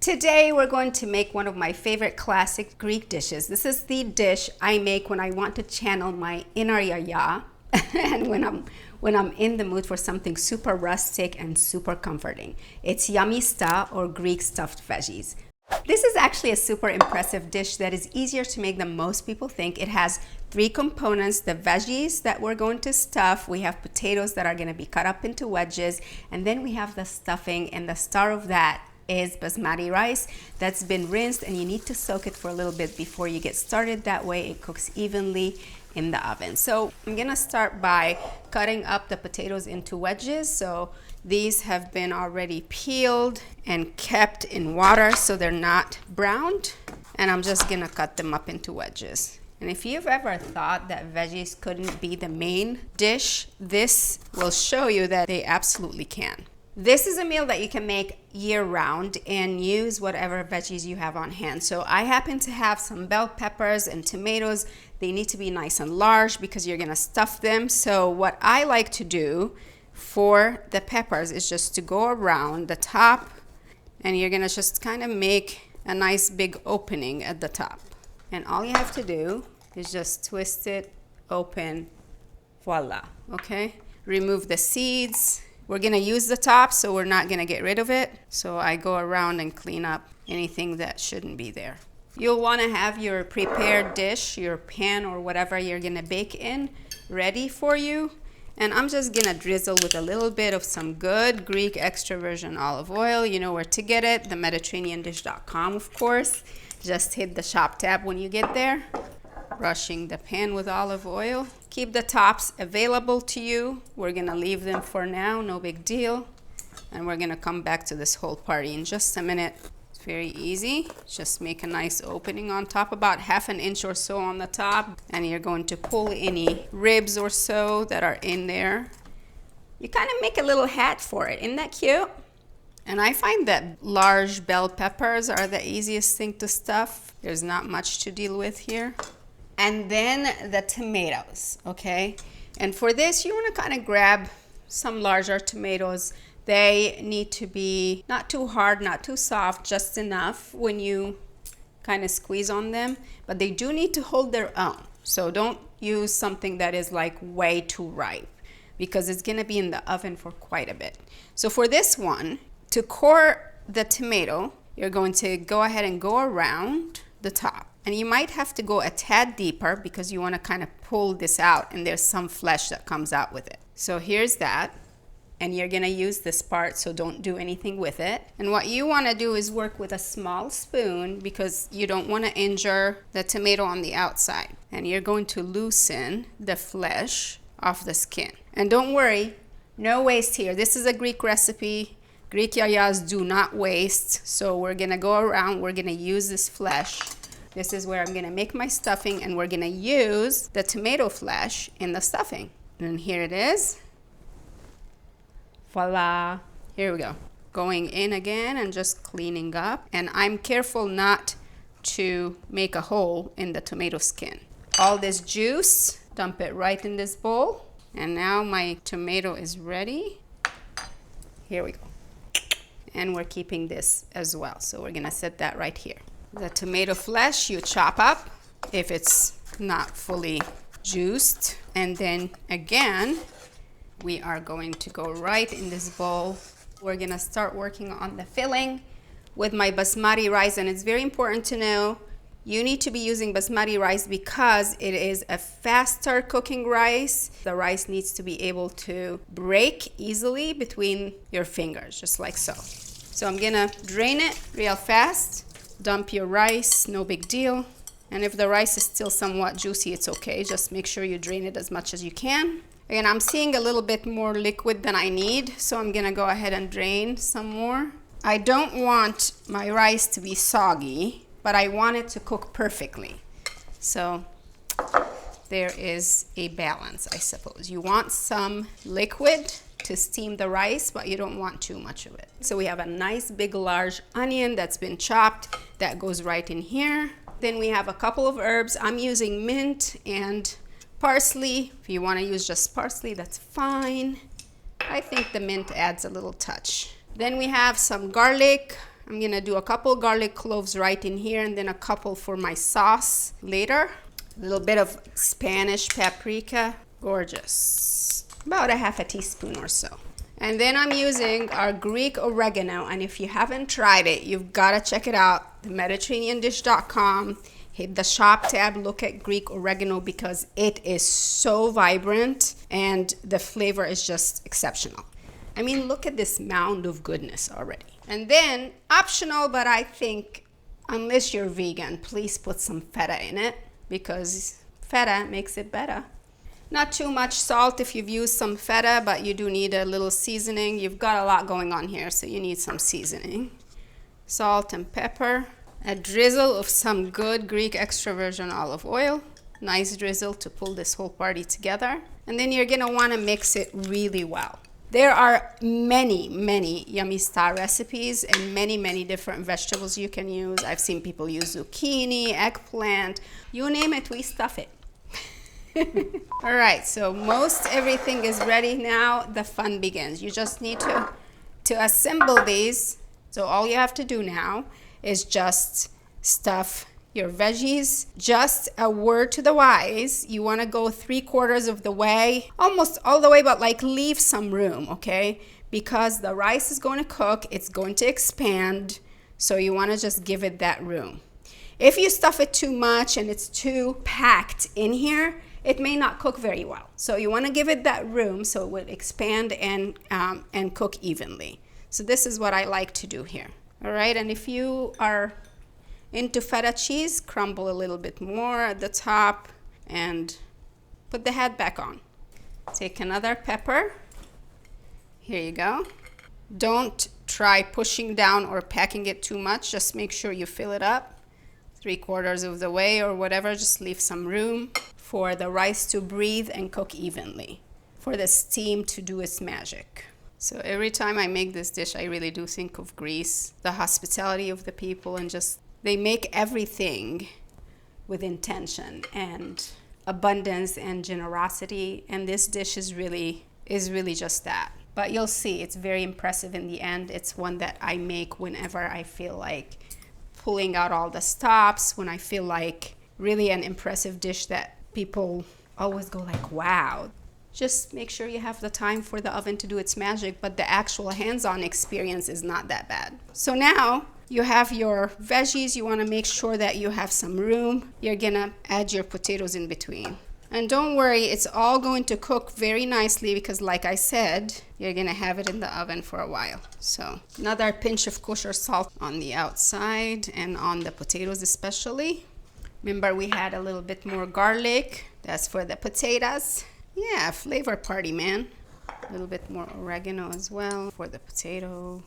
Today we're going to make one of my favorite classic Greek dishes. This is the dish I make when I want to channel my inner yaya and when I'm in the mood for something super rustic and super comforting. It's Gemista, or Greek stuffed veggies. This is actually a super impressive dish that is easier to make than most people think. It has three components: the veggies that we're going to stuff, we have potatoes that are going to be cut up into wedges, and then we have the stuffing, and the star of that is basmati rice that's been rinsed, and you need to soak it for a little bit before you get started. That way it cooks evenly in the oven. So I'm gonna start by cutting up the potatoes into wedges. So these have been already peeled and kept in water so they're not browned, and I'm just gonna cut them up into wedges. And if you've ever thought that veggies couldn't be the main dish, this will show you that they absolutely can. This is a meal that you can make year-round and use whatever veggies you have on hand. So I happen to have some bell peppers and tomatoes. They need to be nice and large because you're gonna stuff them. So what I like to do for the peppers is just to go around the top, and you're gonna just kind of make a nice big opening at the top. And all you have to do is just twist it open, voila, okay? Remove the seeds. We're gonna use the top, so we're not gonna get rid of it. So I go around and clean up anything that shouldn't be there. You'll wanna have your prepared dish, your pan or whatever you're gonna bake in, ready for you. And I'm just gonna drizzle with a little bit of some good Greek extra virgin olive oil. You know where to get it, themediterraneandish.com, of course. Just hit the shop tab when you get there. Brushing the pan with olive oil. Keep the tops available to you. We're gonna leave them for now, no big deal. And we're gonna come back to this whole party in just a minute. It's very easy. Just make a nice opening on top, about 1/2 inch or so on the top. And you're going to pull any ribs or so that are in there. You kind of make a little hat for it. Isn't that cute? And I find that large bell peppers are the easiest thing to stuff. There's not much to deal with here. And then the tomatoes, okay? And for this, you want to kind of grab some larger tomatoes. They need to be not too hard, not too soft, just enough when you kind of squeeze on them. But they do need to hold their own. So don't use something that is like way too ripe, because it's going to be in the oven for quite a bit. So for this one, to core the tomato, you're going to go ahead and go around the top. And you might have to go a tad deeper because you want to kind of pull this out, and there's some flesh that comes out with it. So here's that. And you're going to use this part, so don't do anything with it. And what you want to do is work with a small spoon because you don't want to injure the tomato on the outside. And you're going to loosen the flesh off the skin. And don't worry, no waste here. This is a Greek recipe. Greek yayas do not waste. So we're going to go around, we're going to use this flesh. This is where I'm gonna make my stuffing, and we're gonna use the tomato flesh in the stuffing. And here it is. Voila. Here we go. Going in again and just cleaning up. And I'm careful not to make a hole in the tomato skin. All this juice, dump it right in this bowl. And now my tomato is ready. Here we go. And we're keeping this as well. So we're gonna set that right here. The tomato flesh you chop up if it's not fully juiced. And then again, we are going to go right in this bowl. We're gonna start working on the filling with my basmati rice. And it's very important to know you need to be using basmati rice because it is a faster cooking rice. The rice needs to be able to break easily between your fingers, just like so. So I'm gonna drain it real fast. Dump your rice, no big deal. And if the rice is still somewhat juicy, it's okay. Just make sure you drain it as much as you can. Again, I'm seeing a little bit more liquid than I need, so I'm gonna go ahead and drain some more. I don't want my rice to be soggy, but I want it to cook perfectly. So there is a balance, I suppose. You want some liquid to steam the rice, but you don't want too much of it. So we have a nice big large onion that's been chopped that goes right in here. Then we have a couple of herbs. I'm using mint and parsley. If you want to use just parsley, that's fine. I think the mint adds a little touch. Then we have some garlic. I'm gonna do a couple garlic cloves right in here and then a couple for my sauce later. A little bit of Spanish paprika. Gorgeous. About a half a teaspoon or so. And then I'm using our Greek oregano, and if you haven't tried it, you've got to check it out. TheMediterraneanDish.com. Hit the shop tab, look at Greek oregano because it is so vibrant and the flavor is just exceptional. I mean, look at this mound of goodness already. And then, optional, but I think unless you're vegan, please put some feta in it because feta makes it better. Not too much salt if you've used some feta, but you do need a little seasoning. You've got a lot going on here, so you need some seasoning. Salt and pepper. A drizzle of some good Greek extra virgin olive oil. Nice drizzle to pull this whole party together. And then you're gonna wanna mix it really well. There are many Gemista recipes and many different vegetables you can use. I've seen people use zucchini, eggplant, you name it, we stuff it. All right, so most everything is ready now. The fun begins. You just need to assemble these. So all you have to do now is just stuff your veggies. Just a word to the wise, you want to go 3/4 of the way, almost all the way, but like leave some room, okay? Because the rice is going to cook, it's going to expand, so you want to just give it that room. If you stuff it too much and it's too packed in here, it may not cook very well. So you want to give it that room so it would expand and cook evenly. So this is what I like to do here. All right, and if you are into feta cheese, crumble a little bit more at the top and put the head back on. Take another pepper. Here you go. Don't try pushing down or packing it too much. Just make sure you fill it up 3/4 of the way or whatever. Just leave some room for the rice to breathe and cook evenly, for the steam to do its magic. So every time I make this dish, I really do think of Greece, the hospitality of the people, and just they make everything with intention and abundance and generosity, and this dish is really just that. But you'll see it's very impressive in the end. It's one that I make whenever I feel like pulling out all the stops, when I feel like really an impressive dish that people always go like, wow. Just make sure you have the time for the oven to do its magic, but the actual hands-on experience is not that bad. So now you have your veggies. You want to make sure that you have some room. You're gonna add your potatoes in between. And don't worry, it's all going to cook very nicely because like I said, you're gonna have it in the oven for a while. So another pinch of kosher salt on the outside and on the potatoes especially. Remember we had a little bit more garlic. That's for the potatoes. Yeah, flavor party, man. A little bit more oregano as well for the potato.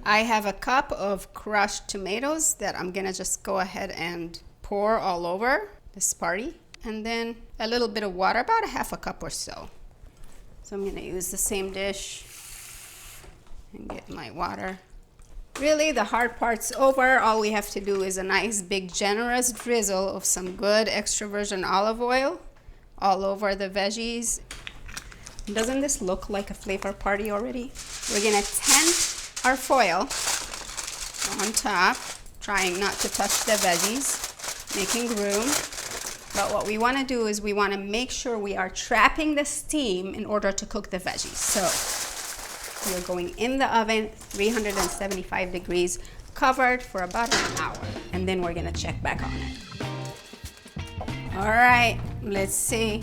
I have a cup of crushed tomatoes that I'm gonna just go ahead and pour all over this party. And then a little bit of water, about a half a cup or so. So I'm gonna use the same dish and get my water. Really, the hard part's over. All we have to do is a nice big generous drizzle of some good extra virgin olive oil all over the veggies. Doesn't this look like a flavor party already? We're gonna tent our foil on top, trying not to touch the veggies, making room. But what we want to do is we want to make sure we are trapping the steam in order to cook the veggies. So we're going in the oven, 375 degrees, covered for about an hour. And then we're going to check back on it. All right, let's see.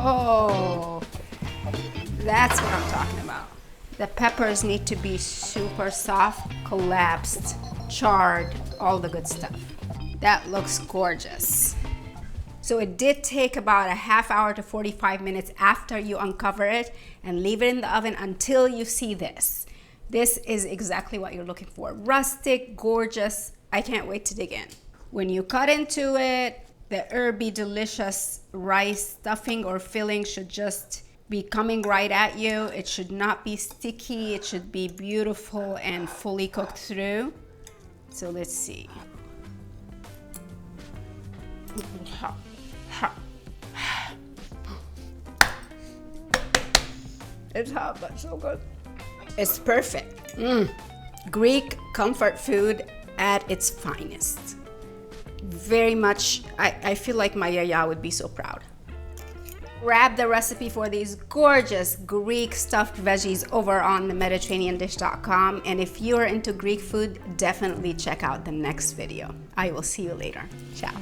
Oh, that's what I'm talking about. The peppers need to be super soft, collapsed, charred, all the good stuff. That looks gorgeous. So it did take about a half hour to 45 minutes after you uncover it and leave it in the oven until you see this. This is exactly what you're looking for. Rustic, gorgeous. I can't wait to dig in. When you cut into it, the herby, delicious rice stuffing or filling should just be coming right at you. It should not be sticky. It should be beautiful and fully cooked through. So let's see. It's hot, but so good. It's perfect. Greek comfort food at its finest. Very much, I feel like my yaya would be so proud. Grab the recipe for these gorgeous Greek stuffed veggies over on the mediterraneandish.com, and if you're into Greek food, definitely check out the next video. I will see you later. Ciao.